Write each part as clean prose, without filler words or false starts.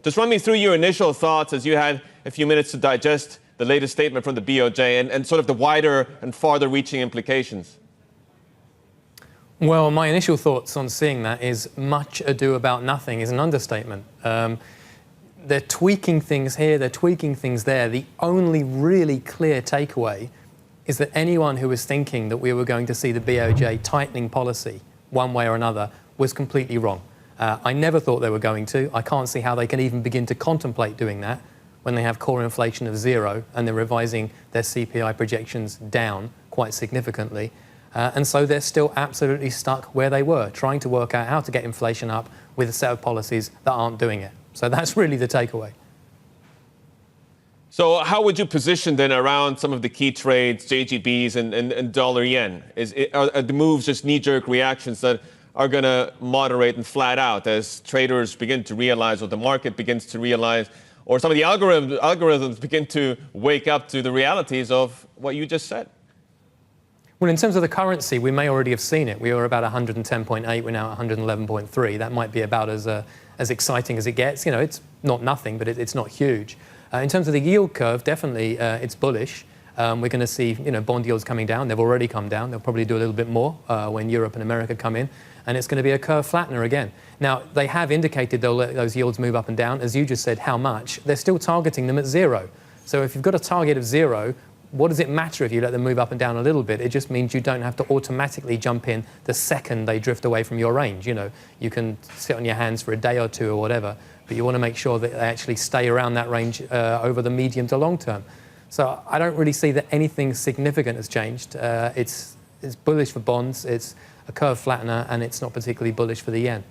Just run me through your initial thoughts as you had a few minutes to digest the latest statement from the BOJ and sort of the wider and farther-reaching implications. Well, my initial thoughts on seeing that is much ado about nothing is an understatement. They're tweaking things here, they're tweaking things there. The only really clear takeaway is that anyone who was thinking that we were going to see the BOJ tightening policy one way or another was completely wrong. I never thought they were going to. I can't see how they can even begin to contemplate doing that when they have core inflation of 0 and they're revising their CPI projections down quite significantly. And so they're still absolutely stuck where they were, trying to work out how to get inflation up with a set of policies that aren't doing it. So that's really the takeaway. So how would you position then around some of the key trades, JGBs and dollar yen? Are the moves just knee-jerk reactions that are going to moderate and flat out as traders begin to realize, or the market begins to realize, or some of the algorithms begin to wake up to the realities of what you just said? Well, in terms of the currency, we may already have seen it. We were about 110.8, we're now at 111.3. That might be about as exciting as it gets. You know, it's not nothing, but it's not huge. In terms of the yield curve, definitely it's bullish. We're going to see, bond yields coming down. They've already come down. They'll probably do a little bit more when Europe and America come in. And it's going to be a curve flattener again. Now, they have indicated they'll let those yields move up and down. As you just said, how much? They're still targeting them at 0. So if you've got a target of 0, what does it matter if you let them move up and down a little bit? It just means you don't have to automatically jump in the second they drift away from your range. You can sit on your hands for a day or two or whatever, but you want to make sure that they actually stay around that range over the medium to long term. So I don't really see that anything significant has changed. It's bullish for bonds, it's a curve flattener, and it's not particularly bullish for the yen.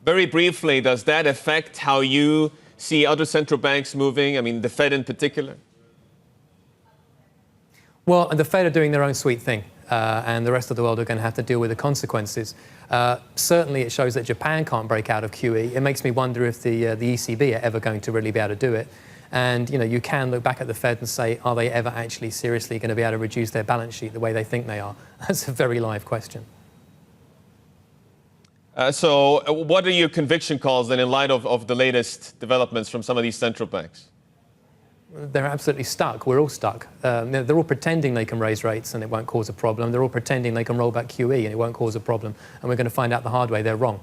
Very briefly, does that affect how you see other central banks moving? I mean, the Fed in particular? Well, the Fed are doing their own sweet thing, and the rest of the world are going to have to deal with the consequences. Certainly, it shows that Japan can't break out of QE. It makes me wonder if the ECB are ever going to really be able to do it. And, you can look back at the Fed and say, are they ever actually seriously going to be able to reduce their balance sheet the way they think they are? That's a very live question. So what are your conviction calls then in light of the latest developments from some of these central banks? They're absolutely stuck. We're all stuck. They're all pretending they can raise rates and it won't cause a problem. They're all pretending they can roll back QE and it won't cause a problem. And we're going to find out the hard way they're wrong.